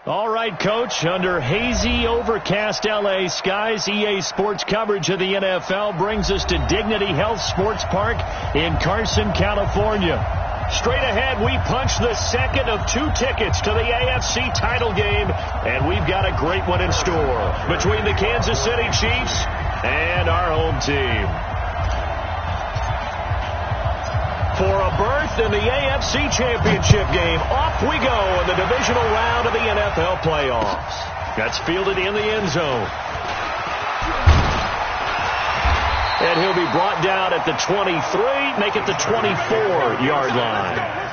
All right, Coach, under hazy, overcast L.A. skies, EA Sports coverage of the NFL brings us to Dignity Health Sports Park in Carson, California. Straight ahead, we punch the second of 2 tickets to the AFC title game, and we've got a great one in store between the Kansas City Chiefs and our home team. For a berth in the AFC Championship game, off we go in the divisional round of the NFL playoffs. That's fielded in the end zone. And he'll be brought down at the 23, make it the 24-yard line.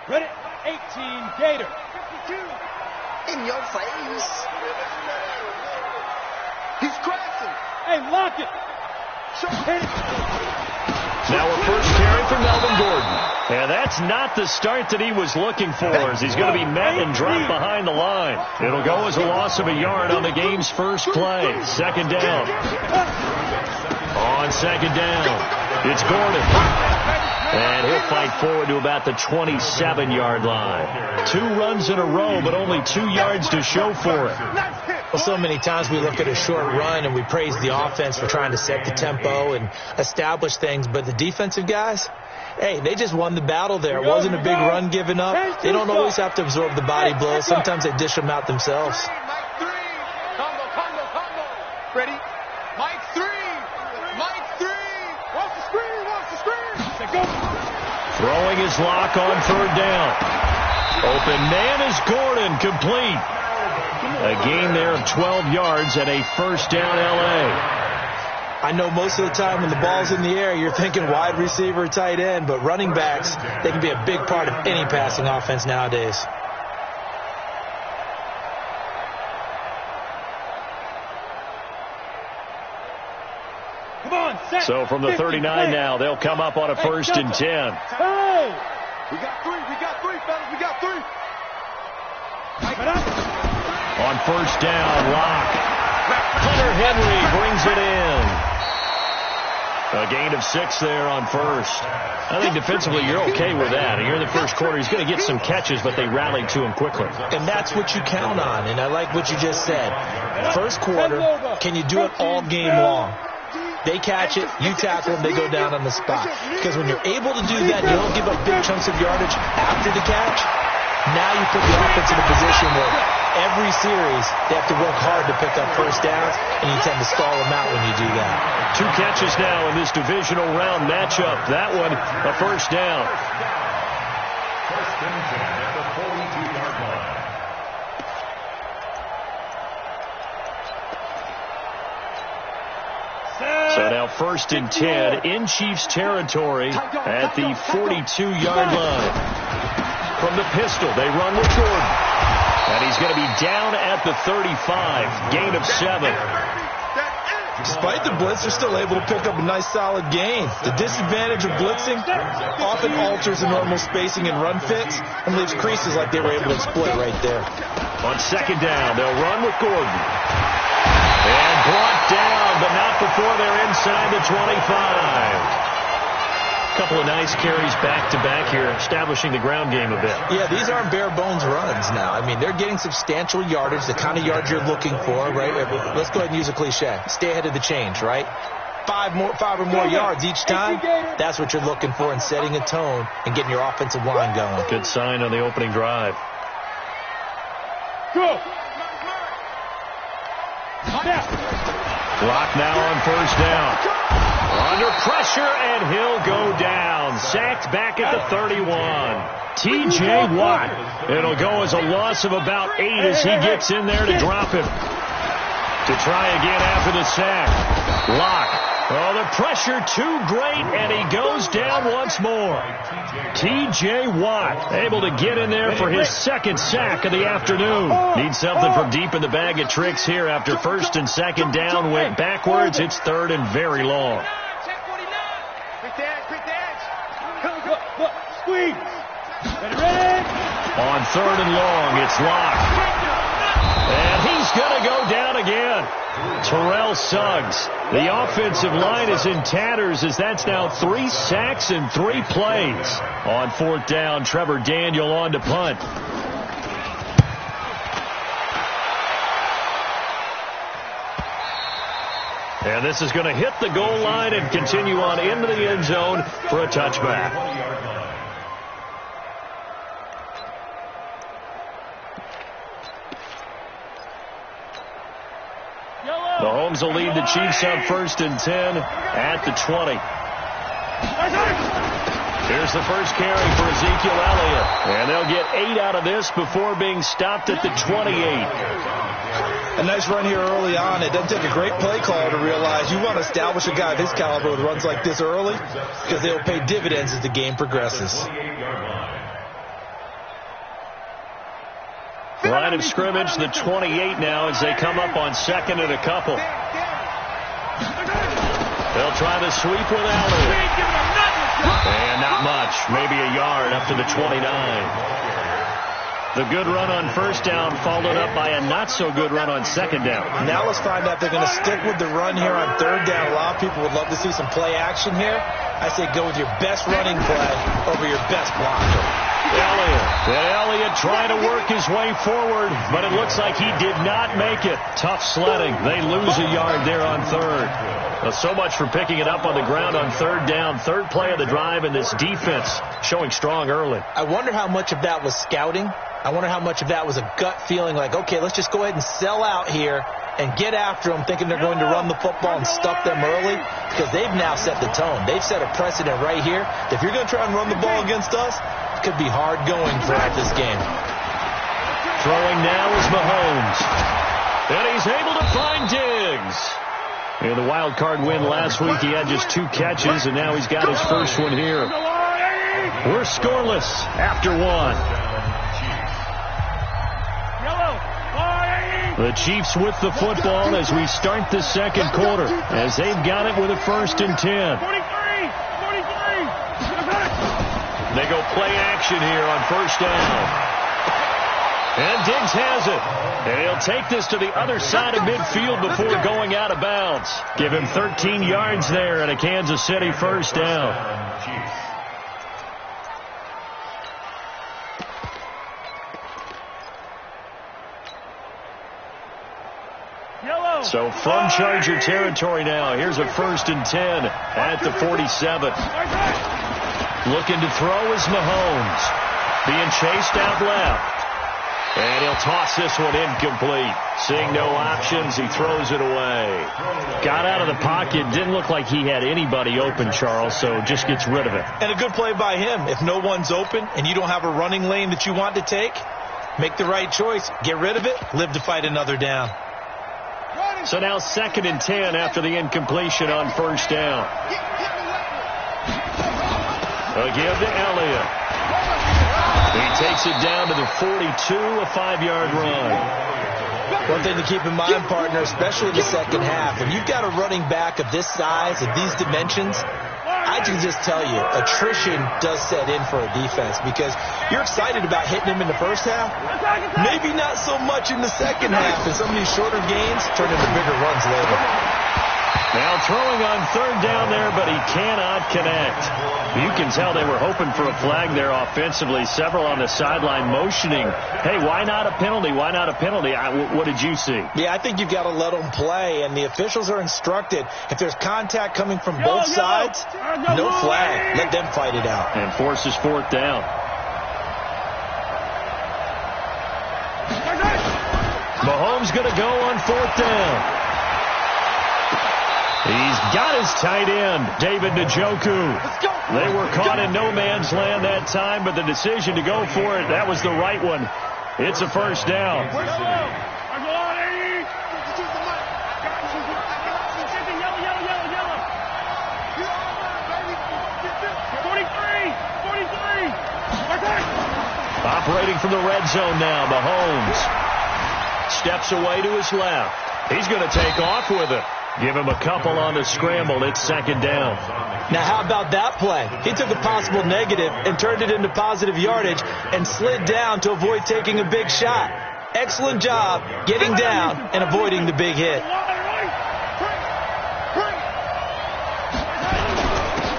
Ready? 18, Gator. 52. In your face. He's crashing. Hey, lock it. Hit it. Now a first carry for Melvin Gordon. And that's not the start that he was looking for, as he's going to be met and dropped behind the line. It'll go as a loss of a yard on the game's first play. Second down. On second down, it's Gordon. And he'll fight forward to about the 27-yard line. 2 runs in a row, but only 2 yards to show for it. Well, so many times we look at a short run and we praise the offense for trying to set the tempo and establish things. But the defensive guys, hey, they just won the battle there. It wasn't a big run given up. They don't always have to absorb the body blows. Sometimes they dish them out themselves. Ready? Mike 3. Mike 3. Watch the screen. Watch the screen. Go. Throwing his lock on third down. Open man is Gordon, complete. A gain there of 12 yards and a first down L.A. I know most of the time when the ball's in the air, you're thinking wide receiver, tight end, but running backs, they can be a big part of any passing offense nowadays. Come on, set. So from the 39 now, they'll come up on a first and 10. Hey! We got 3. We got 3, fellas. We got 3. On first down, Locke. Hunter Henry brings it in. A gain of 6 there on first. I think defensively you're okay with that. And here in the first quarter, he's going to get some catches, but they rallied to him quickly. And that's what you count on, and I like what you just said. First quarter, can you do it all game long? They catch it, you tackle them, they go down on the spot. Because when you're able to do that, you don't give up big chunks of yardage after the catch. Now you put the offense in a position where every series they have to work hard to pick up first downs, and you tend to stall them out when you do that. 2 catches now in this divisional round matchup. That one, a first down. First and 10 at the 42-yard line. So now first and 10 in Chiefs territory at the 42-yard line. From the pistol, they run with Gordon. And he's going to be down at the 35, gain of 7. Despite the blitz, they're still able to pick up a nice solid gain. The disadvantage of blitzing often alters the normal spacing and run fits and leaves creases like they were able to exploit right there. On second down, they'll run with Gordon. And brought down, but not before they're inside the 25. Couple of nice carries back-to-back here, establishing the ground game a bit. Yeah, these aren't bare-bones runs now. I mean, they're getting substantial yardage, the kind of yards you're looking for, right? Let's go ahead and use a cliche. Stay ahead of the change, right? 5 or more yards each time, that's what you're looking for in setting a tone and getting your offensive line going. Good sign on the opening drive. Go. Clock now on first down. Under pressure, and he'll go down. Sacked back at the 31. T.J. Watt. It'll go as a loss of about 8 as he gets in there to drop him. To try again after the sack. Lock. Oh, the pressure too great, and he goes down once more. T.J. Watt able to get in there for his second sack of the afternoon. Needs something from deep in the bag of tricks here after first and second down went backwards. It's third and very long. Squeeze. Ready. On third and long, it's Lock. And he's going to go down again. Terrell Suggs. The offensive line is in tatters as that's now 3 sacks in 3 plays. On fourth down, Trevor Daniel on to punt. And this is going to hit the goal line and continue on into the end zone for a touchback. Mahomes will lead the Chiefs up first and 10 at the 20. Here's the first carry for Ezekiel Elliott. And they'll get 8 out of this before being stopped at the 28. A nice run here early on. It doesn't take a great play caller to realize you want to establish a guy of his caliber with runs like this early because they'll pay dividends as the game progresses. Line of scrimmage, the 28 now as they come up on second and a couple. They'll try the sweep with Elliott. And not much, maybe a yard up to the 29. The good run on first down followed up by a not-so-good run on second down. Now let's find out if they're going to stick with the run here on third down. A lot of people would love to see some play action here. I say go with your best running play over your best blocker. Elliott trying to work his way forward, but it looks like he did not make it. Tough sledding. They lose a yard there on third. Well, so much for picking it up on the ground on third down. Third play of the drive, and this defense showing strong early. I wonder how much of that was scouting. I wonder how much of that was a gut feeling like, okay, let's just go ahead and sell out here and get after them, thinking they're going to run the football and stuff them early, because they've now set the tone. They've set a precedent right here. If you're going to try and run the ball against us, it could be hard going throughout this game. Throwing now is Mahomes. And he's able to find Diggs. In the wild card win last week, he had just 2 catches, and now he's got his first one here. We're scoreless after 1. The Chiefs with the football as we start the second quarter, as they've got it with a first and 10. They go play action here on first down. And Diggs has it. And he'll take this to the other side of midfield before going out of bounds. Give him 13 yards there and a Kansas City first down. So from Charger territory now, here's a first and 10 at the 47. Looking to throw is Mahomes. Being chased out left. And he'll toss this one incomplete. Seeing no options, he throws it away. Got out of the pocket. Didn't look like he had anybody open, Charles, so just gets rid of it. And a good play by him. If no one's open and you don't have a running lane that you want to take, make the right choice. Get rid of it. Live to fight another down. So now second and 10 after the incompletion on first down. A give to Elliott. He takes it down to the 42, a 5-yard run. One thing to keep in mind, partner, especially the second half, when you've got a running back of this size and these dimensions, I can just tell you, attrition does set in for a defense because you're excited about hitting him in the first half. Maybe not so much in the second half, and some of these shorter gains turn into bigger runs later. Now throwing on third down there, but he cannot connect. You can tell they were hoping for a flag there offensively. Several on the sideline motioning, hey, why not a penalty? Why not a penalty? What did you see? Yeah, I think you've got to let them play, and the officials are instructed. If there's contact coming from both sides, no flag. Let them fight it out. And forces fourth down. Mahomes going to go on fourth down. He's got his tight end, David Njoku. They were caught in no man's land that time, but the decision to go for it, that was the right one. It's a first down. from the red zone now. Mahomes steps away to his left. He's going to take off with it. Give him a couple on the scramble. It's second down. Now, how about that play? He took a possible negative and turned it into positive yardage and slid down to avoid taking a big shot. Excellent job getting down and avoiding the big hit.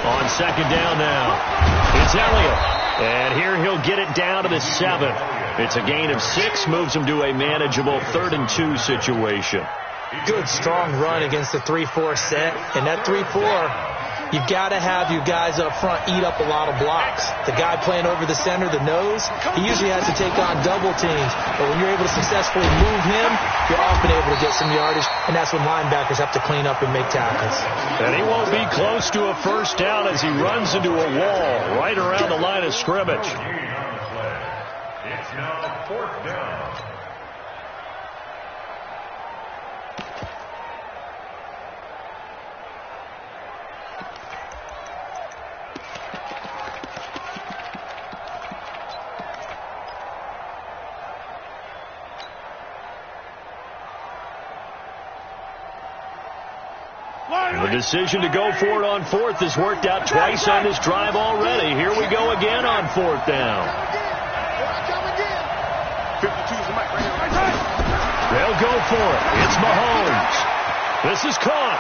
On second down now, it's Elliott. And here he'll get it down to the 7. It's a gain of 6, moves him to a manageable 3rd and 2 situation. Good, strong run against the 3-4 set. And that 3-4, you've got to have your guys up front eat up a lot of blocks. The guy playing over the center, the nose, he usually has to take on double teams. But when you're able to successfully move him, you're often able to get some yardage. And that's when linebackers have to clean up and make tackles. And he won't be close to a first down as he runs into a wall right around the line of scrimmage. It's now 4th down. The decision to go for it on 4th has worked out twice on this drive already. Here we go again on 4th down. They'll go for it. It's Mahomes. This is caught.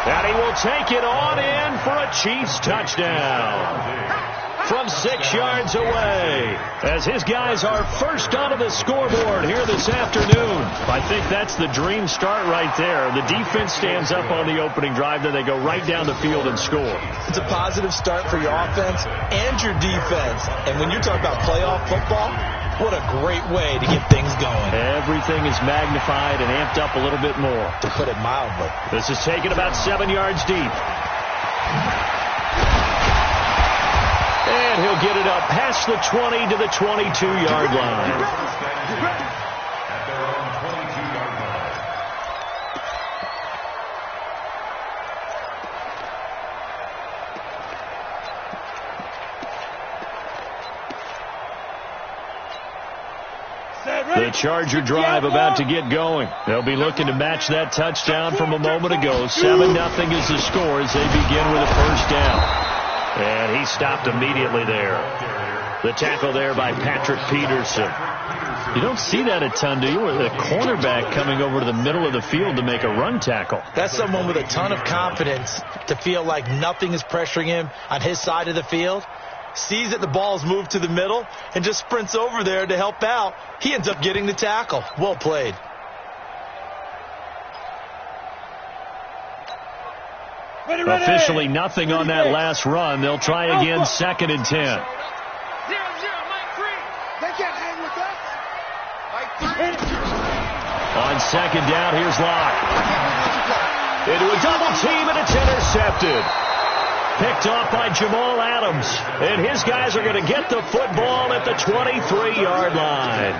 And he will take it on in for a Chiefs touchdown. From 6 yards away, as his guys are first onto the scoreboard here this afternoon. I think that's the dream start right there. The defense stands up on the opening drive, then they go right down the field and score. It's a positive start for your offense and your defense. And when you're talking about playoff football, what a great way to get things going. Everything is magnified and amped up a little bit more. To put it mildly. This is taken about 7 yards deep. And he'll get it up past the 20 to the 22-yard line. At their own 22-yard line. The Charger drive about to get going. They'll be looking to match that touchdown from a moment ago. 7-0 is the score as they begin with a first down. And he stopped immediately there. The tackle there by Patrick Peterson. You don't see that a ton, do you? With a cornerback coming over to the middle of the field to make a run tackle. That's someone with a ton of confidence to feel like nothing is pressuring him on his side of the field. Sees that the ball's moved to the middle and just sprints over there to help out. He ends up getting the tackle. Well played. Officially nothing on that last run. They'll try again, 2nd and 10. 0-0, Mike 3. They can't hang with us. Mike 3. On second down, here's Locke. Into a double team, and it's intercepted. Picked off by Jamal Adams. And his guys are going to get the football at the 23-yard line.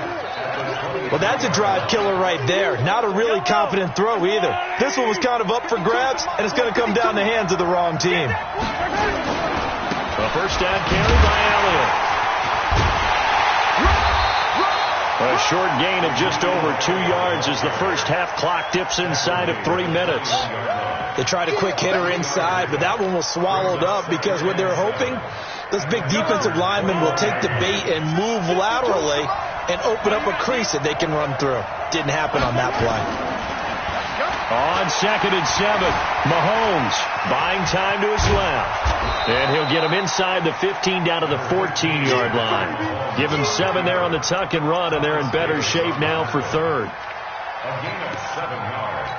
Well, that's a drive killer right there. Not a really confident throw either. This one was kind of up for grabs, and it's going to come down the hands of the wrong team. A first down carry by Elliott. A short gain of just over 2 yards as the first half clock dips inside of 3 minutes. They tried a quick hitter inside, but that one was swallowed up because what they're hoping, those big defensive linemen will take the bait and move laterally and open up a crease that they can run through. Didn't happen on that play. On 2nd and 7, Mahomes buying time to his left. And he'll get him inside the 15 down to the 14-yard line. Give him 7 there on the tuck and run, and they're in better shape now for 3rd. A gain of 7 yards.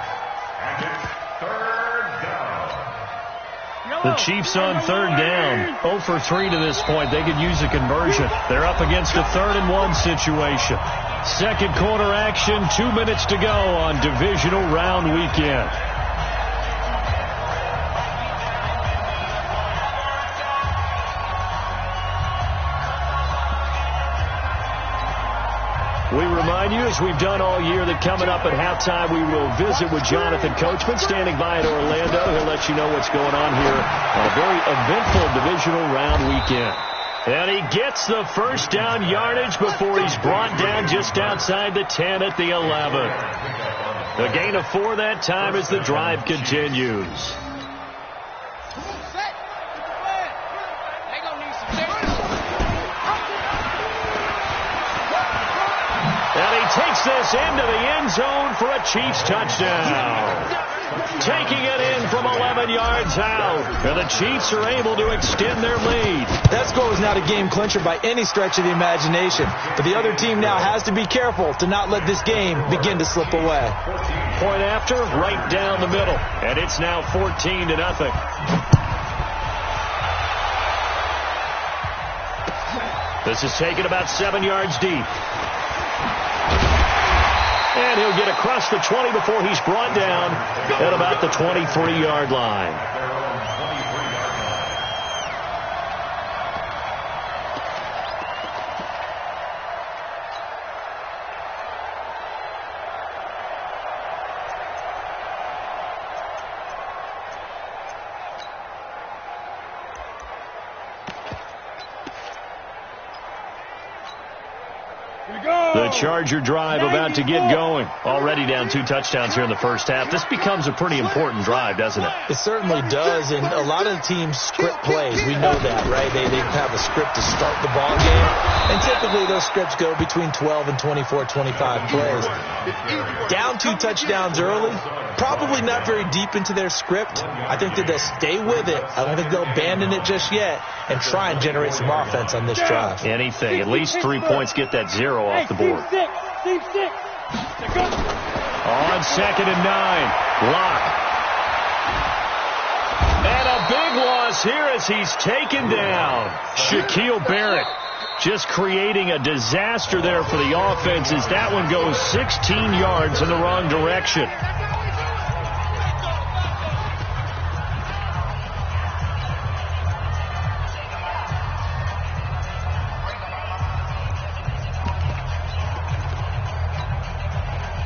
And it's 3rd down. The Chiefs on 3rd down. 0 for 3 to this point. They could use a conversion. They're up against a 3rd and 1 situation. Second quarter action, 2 minutes to go on divisional round weekend. We remind you, as we've done all year, that coming up at halftime, we will visit with Jonathan Coachman, standing by at Orlando. He'll let you know what's going on here on a very eventful divisional round weekend. And he gets the first down yardage before he's brought down just outside the 10 at the 11. A gain of 4 that time as the drive continues. And he takes this into the end zone for a Chiefs touchdown. Taking it in from 11 yards out. And the Chiefs are able to extend their lead. That score was not a game clincher by any stretch of the imagination. But the other team now has to be careful to not let this game begin to slip away. Point after, right down the middle. And it's now 14-0. This is taken about 7 yards deep. And he'll get across the 20 before he's brought down at about the 23-yard line. The Charger drive about to get going. Already down 2 touchdowns here in the first half. This becomes a pretty important drive, doesn't it? It certainly does, and a lot of the teams script plays. We know that, right? They have a script to start the ball game, and typically those scripts go between 12 and 24, 25 plays. Down 2 touchdowns early, probably not very deep into their script. I think that they'll stay with it. I don't think they'll abandon it just yet and try and generate some offense on this drive. Anything. At least 3 points, get that 0 off the board. On 2nd and 9, Locke. And a big loss here as he's taken down. Shaquille Barrett just creating a disaster there for the offense as that one goes 16 yards in the wrong direction.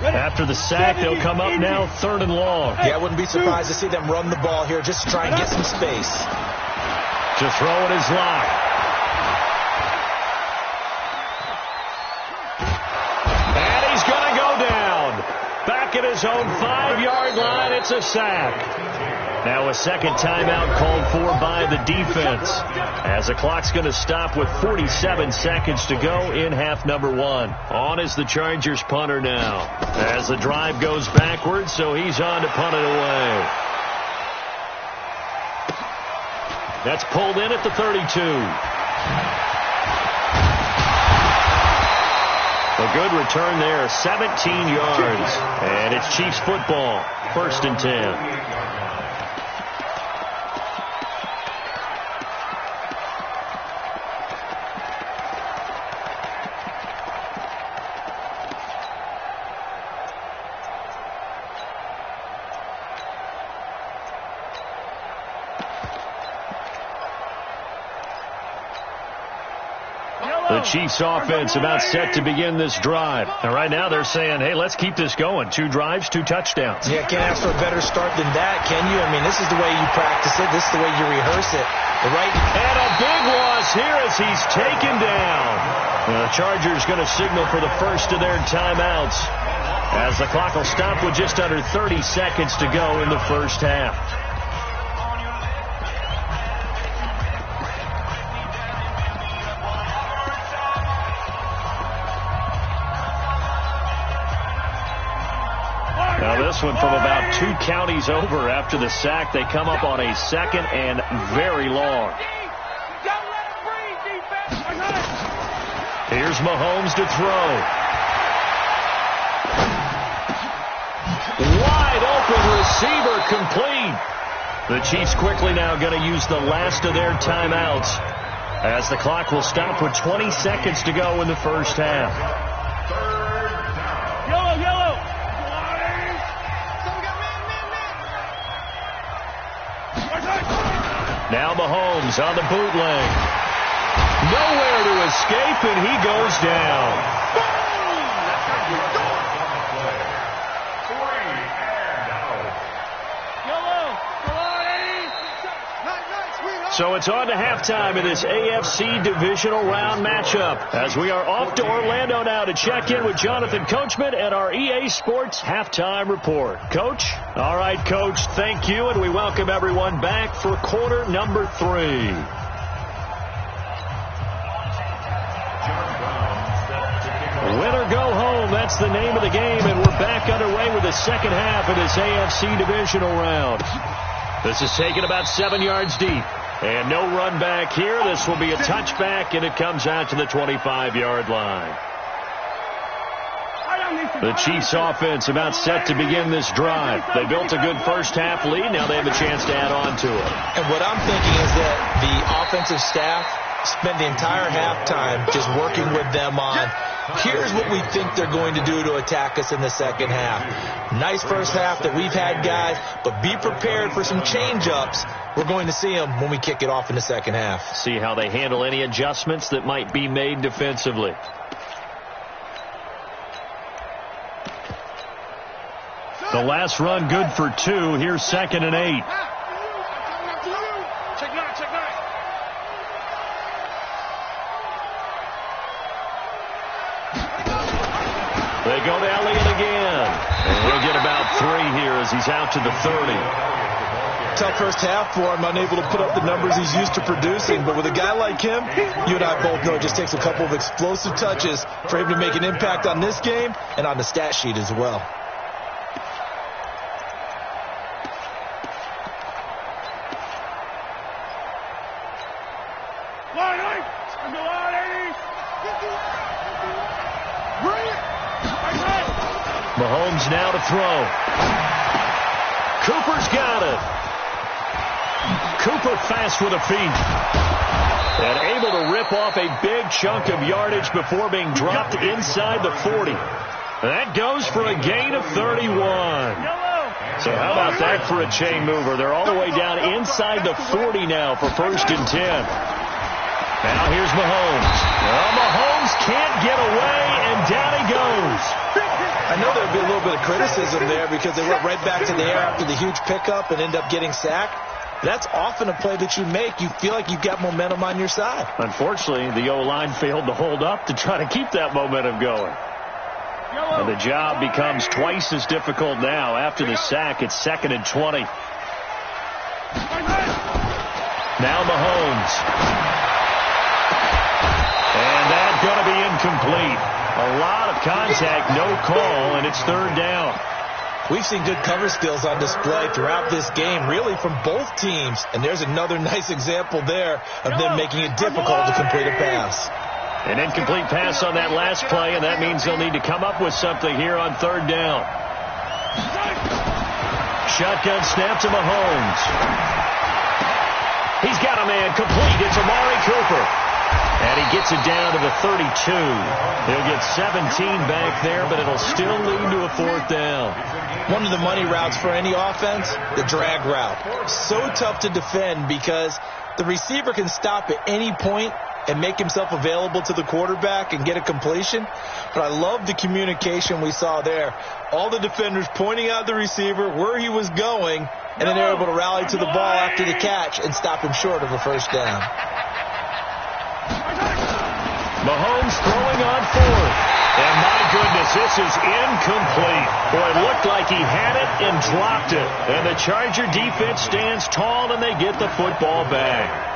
After the sack, they'll come up now 3rd and long. Yeah, I wouldn't be surprised to see them run the ball here just to try and get some space. To throw it is Locke. And he's going to go down. Back at his own 5-yard line, it's a sack. Now a second timeout called for by the defense, as the clock's going to stop with 47 seconds to go in half number 1. On is the Chargers punter now, as the drive goes backwards, so he's on to punt it away. That's pulled in at the 32. A good return there, 17 yards, and it's Chiefs football, 1st and 10. The Chiefs offense about set to begin this drive. And right now they're saying, hey, let's keep this going. 2 drives, 2 touchdowns. Yeah, can't ask for a better start than that, can you? I mean, this is the way you practice it. This is the way you rehearse it. And a big loss here as he's taken down. The Chargers going to signal for the first of their timeouts, as the clock will stop with just under 30 seconds to go in the first half. Now this one from about 2 counties over after the sack. They come up on a 2nd and very long. Here's Mahomes to throw. Wide open receiver complete. The Chiefs quickly now going to use the last of their timeouts, as the clock will stop with 20 seconds to go in the first half. Now Mahomes on the bootleg. Nowhere to escape, and he goes down. So it's on to halftime in this AFC divisional round matchup as we are off to Orlando now to check in with Jonathan Coachman and our EA Sports halftime report. Coach? All right, Coach, thank you, and we welcome everyone back for quarter number 3. Win or go home, that's the name of the game, and we're back underway with the second half of this AFC divisional round. This is taken about 7 yards deep. And no run back here. This will be a touchback, and it comes out to the 25-yard line. The Chiefs offense about set to begin this drive. They built a good first-half lead. Now they have a chance to add on to it. And what I'm thinking is that the offensive staff spent the entire halftime just working with them on, here's what we think they're going to do to attack us in the second half. Nice first half that we've had, guys, but be prepared for some change-ups. We're going to see them when we kick it off in the second half. See how they handle any adjustments that might be made defensively. The last run good for 2. Here's 2nd and 8. They go to Elliott again. And he'll get about 3 here as he's out to the 30. Tough first half for him, unable to put up the numbers he's used to producing. But with a guy like him, you and I both know it just takes a couple of explosive touches for him to make an impact on this game and on the stat sheet as well. Mahomes now to throw. Cooper's got it. Cooper fast with the feet. And able to rip off a big chunk of yardage before being dropped inside the 40. That goes for a gain of 31. So how about that for a chain mover? They're all the way down inside the 40 now for 1st and 10. Now here's Mahomes. Well, Mahomes can't get away, and down he goes. I know there'd be a little bit of criticism there because they went right back to the air after the huge pickup and end up getting sacked. That's often a play that you make. You feel like you've got momentum on your side. Unfortunately, the O-line failed to hold up to try to keep that momentum going. And the job becomes twice as difficult now. After the sack, it's 2nd and 20. Now Mahomes. And that's going to be incomplete. A lot of contact, no call, and it's 3rd down. We've seen good cover skills on display throughout this game, really from both teams. And there's another nice example there of them making it difficult to complete a pass. An incomplete pass on that last play, and that means they'll need to come up with something here on 3rd down. Shotgun snap to Mahomes. He's got a man complete. It's Amari Cooper. And he gets it down to the 32. He'll get 17 back there, but it'll still lead to a 4th down. One of the money routes for any offense, the drag route. So tough to defend because the receiver can stop at any point and make himself available to the quarterback and get a completion. But I love the communication we saw there. All the defenders pointing out the receiver, where he was going, and then they're able to rally to the ball after the catch and stop him short of a 1st down. Mahomes throwing on 4th. And my goodness, this is incomplete. Boy, it looked like he had it and dropped it. And the Charger defense stands tall and they get the football back.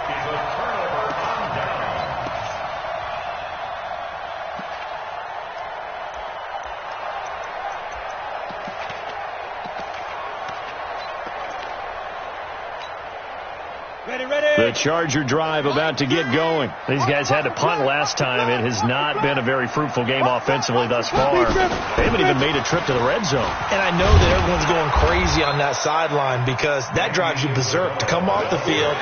The Charger drive about to get going. These guys had to punt last time. It has not been a very fruitful game offensively thus far. They haven't even made a trip to the red zone. And I know that everyone's going crazy on that sideline because that drives you berserk to come off the field,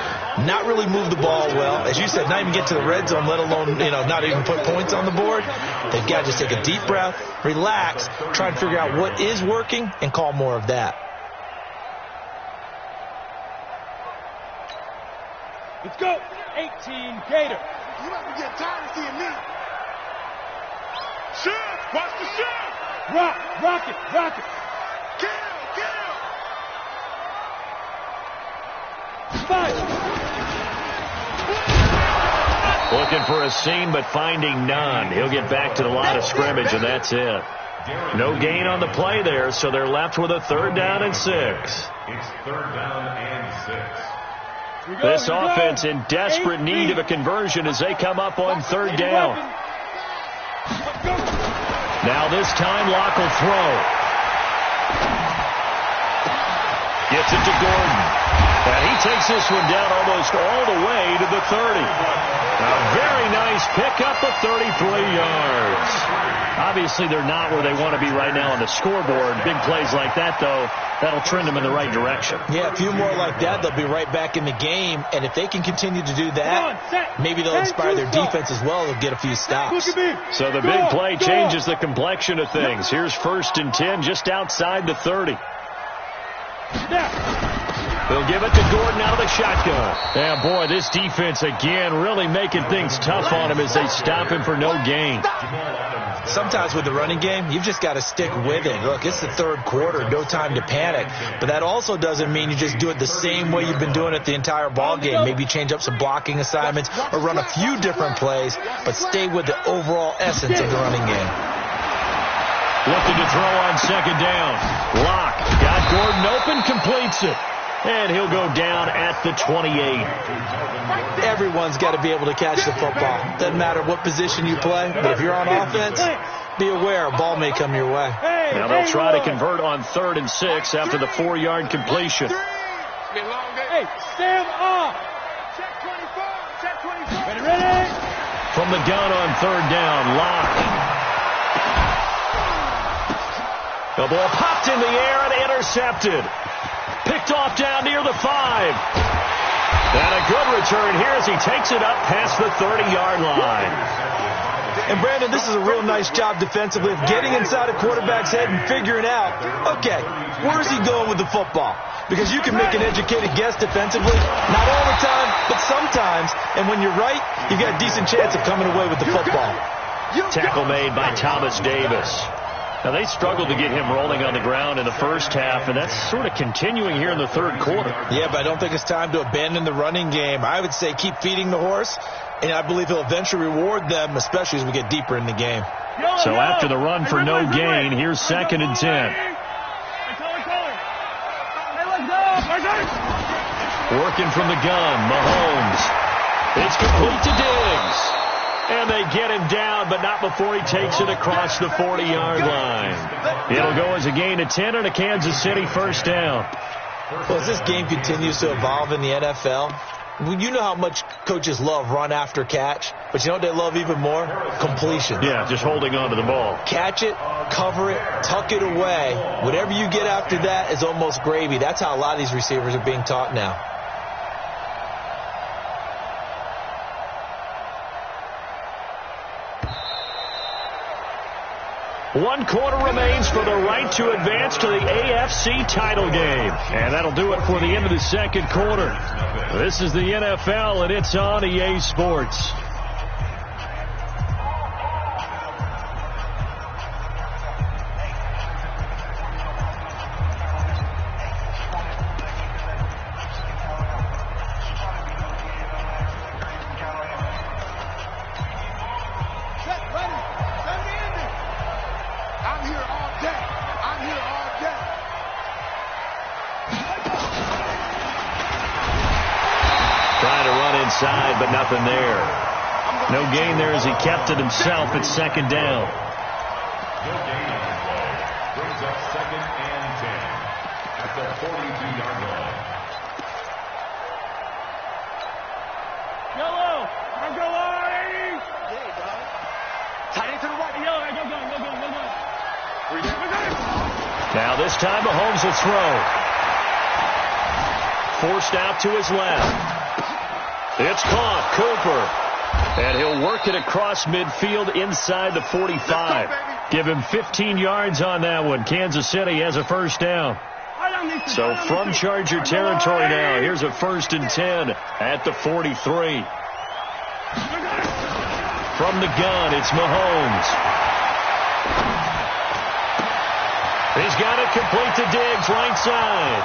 not really move the ball well. As you said, not even get to the red zone, let alone, not even put points on the board. They've got to just take a deep breath, relax, try and figure out what is working, and call more of that. Let's go. 18 Gator. You about to get tired of seeing me. Shift. Watch the shift. Rock it. Kill. 5. Looking for a seam, but finding none. He'll get back to the line of scrimmage, and that's it. No gain on the play there, so they're left with a 3rd down and 6. It's 3rd down and 6. This offense in desperate need of a conversion as they come up on 3rd down. Now this time, Locke will throw. Gets it to Gordon. And he takes this one down almost all the way to the 30. A very nice pickup of 33 yards. Obviously, they're not where they want to be right now on the scoreboard. Big plays like that, though, that'll trend them in the right direction. Yeah, a few more like that, they'll be right back in the game. And if they can continue to do that, maybe they'll inspire their defense as well. They'll get a few stops. So the big play changes the complexion of things. Here's 1st and 10 just outside the 30. They'll give it to Gordon out of the shotgun. Yeah, boy, this defense again really making things tough on him as they stop him for no gain. Sometimes with the running game, you've just got to stick with it. Look, it's the 3rd quarter, no time to panic. But that also doesn't mean you just do it the same way you've been doing it the entire ball game. Maybe change up some blocking assignments or run a few different plays, but stay with the overall essence of the running game. Looking to throw on 2nd down. Locke got Gordon open, completes it. And he'll go down at the 28. Everyone's got to be able to catch the football. Doesn't matter what position you play, but if you're on offense, be aware a ball may come your way. Now they'll try to convert on 3rd and 6 after the 4-yard completion. Hey, stand up. Check 24. Check 24. Ready? From the gun on 3rd down, Locke. The ball popped in the air and intercepted. Picked off down near the 5. And a good return here as he takes it up past the 30-yard line. And, Brandon, this is a real nice job defensively of getting inside a quarterback's head and figuring out, okay, where is he going with the football? Because you can make an educated guess defensively, not all the time, but sometimes. And when you're right, you've got a decent chance of coming away with the football. Tackle made by Thomas Davis. Now, they struggled to get him rolling on the ground in the first half, and that's sort of continuing here in the 3rd quarter. Yeah, but I don't think it's time to abandon the running game. I would say keep feeding the horse, and I believe he'll eventually reward them, especially as we get deeper in the game. So after the run for no gain, here's 2nd and 10. Working from the gun, Mahomes. It's complete to Diggs. And they get him down, but not before he takes it across the 40-yard line. It'll go as a gain of 10 and a Kansas City 1st down. Well, as this game continues to evolve in the NFL, you know how much coaches love run after catch, but you know what they love even more? Completion. Yeah, just holding on to the ball. Catch it, cover it, tuck it away. Whatever you get after that is almost gravy. That's how a lot of these receivers are being taught now. One quarter remains for the right to advance to the AFC title game. And that'll do it for the end of the 2nd quarter. This is the NFL, and it's on EA Sports. Inside, but nothing there. No gain there as he kept it himself at 2nd down. No gain. Brings up 2nd and 10 at the 42-yard line. Yellow. Go line. Tight end to the right. Yellow. Go. Now this time Mahomes will throw. Forced out to his left. It's caught, Cooper. And he'll work it across midfield inside the 45. Give him 15 yards on that one. Kansas City has a 1st down. So from Charger territory now, here's a 1st and 10 at the 43. From the gun, it's Mahomes. He's got it complete to Diggs, right side.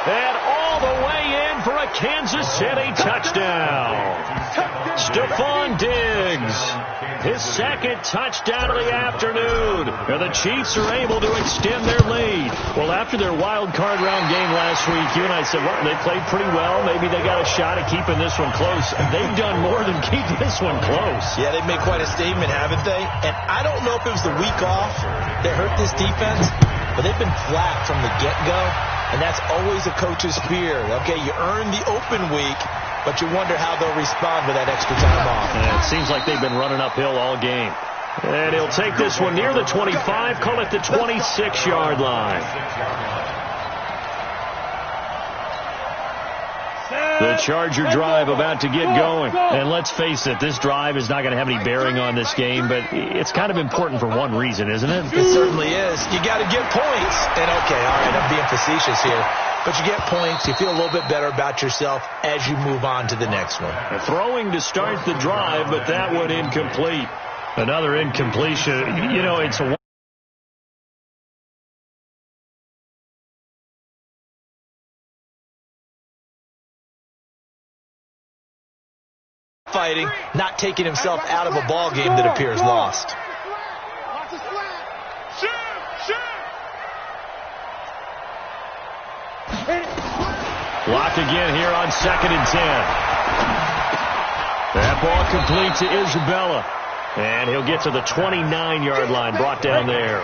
And all the way in for a Kansas City touchdown. Stephon Diggs, his second touchdown of the afternoon. And the Chiefs are able to extend their lead. Well, after their wild card round game last week, you and I said, well, they played pretty well. Maybe they got a shot at keeping this one close. They've done more than keep this one close. Yeah, they've made quite a statement, haven't they? And I don't know if it was the week off that hurt this defense, but they've been flat from the get-go. And that's always a coach's fear. Okay, you earn the open week, but you wonder how they'll respond with that extra time off. And it seems like they've been running uphill all game. And he'll take this one near the 25, call it the 26-yard line. The Charger drive about to get going. And let's face it, this drive is not going to have any bearing on this game, but it's kind of important for one reason, isn't it? It certainly is. You got to get points. And okay, all right, I'm being facetious here. But you get points, you feel a little bit better about yourself as you move on to the next one. Throwing to start the drive, but that one incomplete. Another incompletion. You know, it's a fighting, not taking himself out of a ball game that appears lost. Blocked again here on 2nd and 10. That ball complete to Isabella. And he'll get to the 29-yard line, brought down there.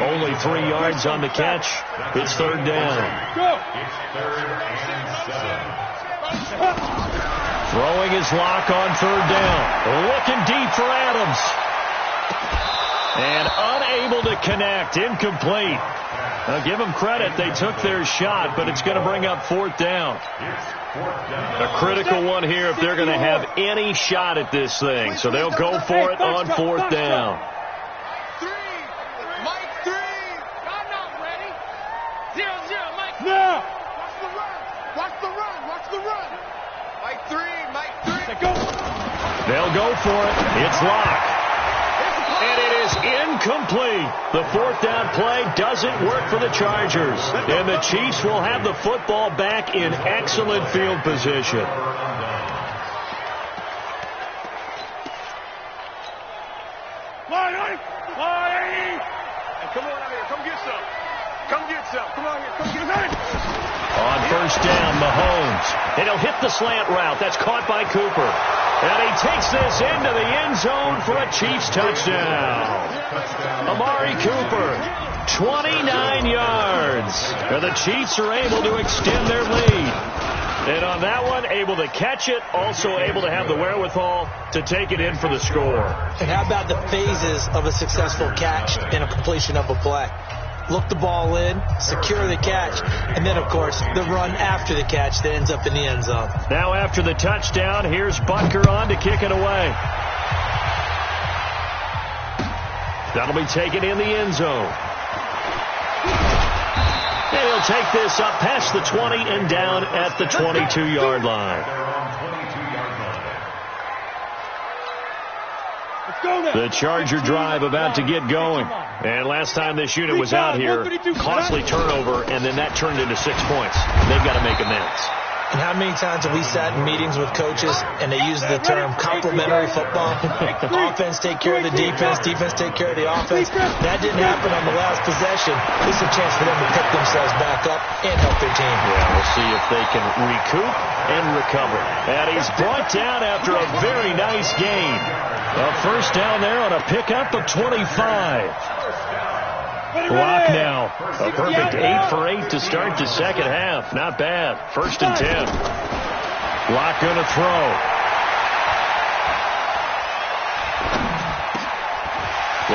Only 3 yards on the catch. It's 3rd down. Throwing his lock on 3rd down. Looking deep for Adams. And unable to connect. Incomplete. Now, give them credit. They took their shot, but it's going to bring up 4th down. A critical one here if they're going to have any shot at this thing. So they'll go for it on 4th down. Mike 3. I'm not ready. 0-0. Mike 3. No. Watch the run. Watch the run. Mike 3. Mike 3. Go. They'll go for it. It's locked. And it is incomplete. The 4th down play doesn't work for the Chargers. And the Chiefs will have the football back in excellent field position. Come on out here. Come get some. Come get some. Come on here. Come get some. On 1st down, Mahomes. And he'll hit the slant route. That's caught by Cooper. And he takes this into the end zone for a Chiefs touchdown. Amari Cooper, 29 yards. And the Chiefs are able to extend their lead. And on that one, able to catch it, also able to have the wherewithal to take it in for the score. And how about the phases of a successful catch and a completion of a play? Look the ball in, secure the catch, and then, of course, the run after the catch that ends up in the end zone. Now after the touchdown, here's Butker on to kick it away. That'll be taken in the end zone. And he'll take this up past the 20 and down at the 22-yard line. The Charger drive about to get going. And last time this unit was out here, costly turnover, and then that turned into 6 points. They've got to make amends. And how many times have we sat in meetings with coaches and they use the term complementary football? Offense take care of the defense, defense take care of the offense. That didn't happen on the last possession. This is a chance for them to pick themselves back up and help their team. Yeah, we'll see if they can recoup and recover. And he's brought down after a very nice gain. A 1st down there on a pickup of 25. Clock now. A perfect 8 for 8 to start the second half. Not bad. 1st and 10. Lock going to throw.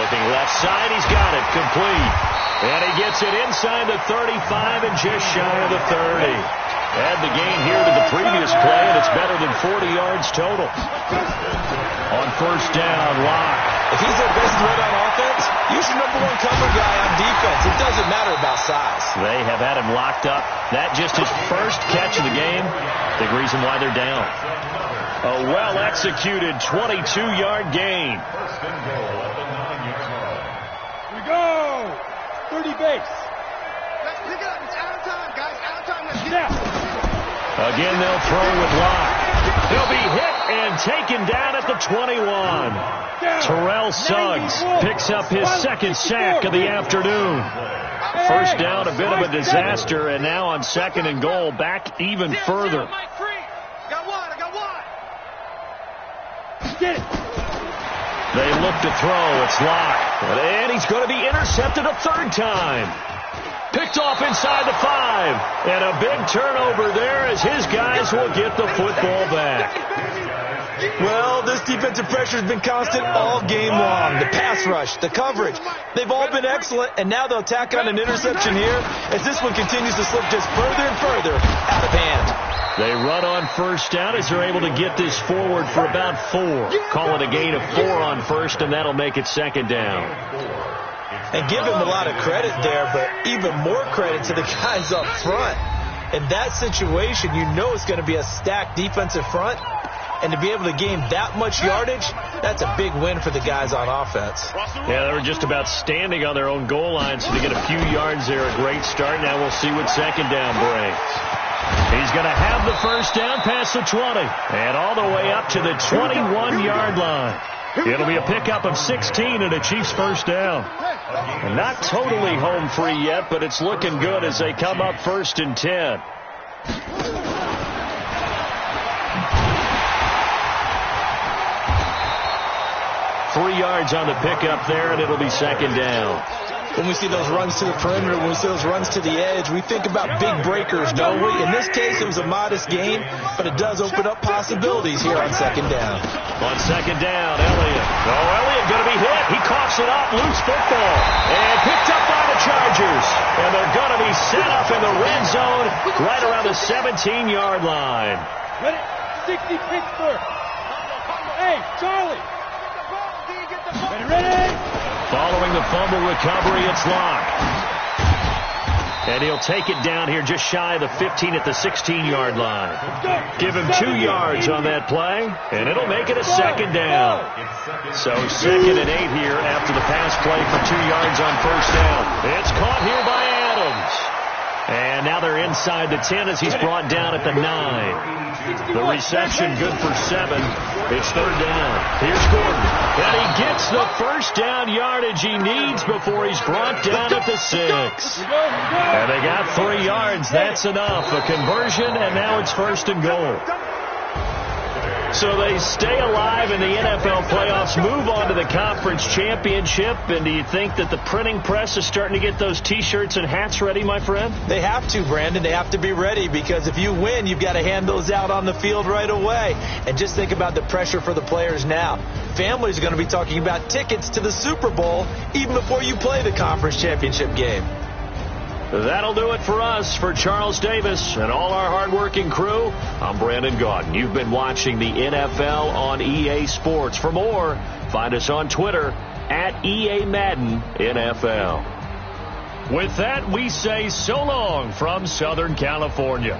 Looking left side. He's got it. Complete. And he gets it inside the 35 and just shy of the 30. Add the gain here to the previous play, and it's better than 40 yards total. On 1st down, Lock. If he's their best threat on offense, use your #1 cover guy on defense. It doesn't matter about size. They have had him locked up. That just his first catch of the game. Big reason why they're down. A well-executed 22-yard gain. Here we go. 30 base. Let's pick it up. It's out of time, guys. Out of time. Let's get Again, they'll throw with Locke. He'll be hit and taken down at the 21. Terrell Suggs picks up his second sack of the afternoon. First down, a bit of a disaster, and now on 2nd and goal, back even further. They look to throw. It's Locke. And he's going to be intercepted a 3rd time. Picked off inside the 5. And a big turnover there as his guys will get the football back. Well, this defensive pressure has been constant all game long. The pass rush, the coverage, they've all been excellent, and now they'll tack on an interception here as this one continues to slip just further and further out of hand. They run on 1st down as they're able to get this forward for about 4. Call it a gain of 4 on 1st, and that'll make it 2nd down. And give him a lot of credit there, but even more credit to the guys up front. In that situation, you know it's going to be a stacked defensive front. And to be able to gain that much yardage, that's a big win for the guys on offense. Yeah, they were just about standing on their own goal line, so to get a few yards there, a great start. Now we'll see what 2nd down brings. He's going to have the 1st down past the 20 and all the way up to the 21-yard line. It'll be a pickup of 16 and a Chiefs 1st down. And not totally home free yet, but it's looking good as they come up 1st and 10. 3 yards on the pickup there, and it'll be 2nd down. When we see those runs to the perimeter, when we see those runs to the edge, we think about big breakers, don't we? In this case, it was a modest gain, but it does open up possibilities here on 2nd down. On 2nd down, Elliott. Oh, Elliott going to be hit. He coughs it up, loose football, and picked up by the Chargers. And they're going to be set up in the red zone right around the 17-yard line. 60 Pittsburgh. Hey, Charlie. Ready? Following the fumble recovery, it's Locke. And he'll take it down here just shy of the 15 at the 16-yard line. Give him 2 yards on that play, and it'll make it a 2nd down. So 2nd and 8 here after the pass play for 2 yards on 1st down. It's caught here by Adams. And now they're inside the 10 as he's brought down at the 9. The reception good for 7. It's 3rd down. Here's Gordon. And he gets the 1st down yardage he needs before he's brought down at the 6. And they got 3 yards. That's enough. A conversion, and now it's 1st and goal. So they stay alive in the NFL playoffs, move on to the conference championship. And do you think that the printing press is starting to get those T-shirts and hats ready, my friend? They have to, Brandon. They have to be ready because if you win, you've got to hand those out on the field right away. And just think about the pressure for the players now. Families are going to be talking about tickets to the Super Bowl even before you play the conference championship game. That'll do it for us. For Charles Davis and all our hardworking crew, I'm Brandon Gaudin. You've been watching the NFL on EA Sports. For more, find us on Twitter at EA Madden NFL. With that, we say so long from Southern California.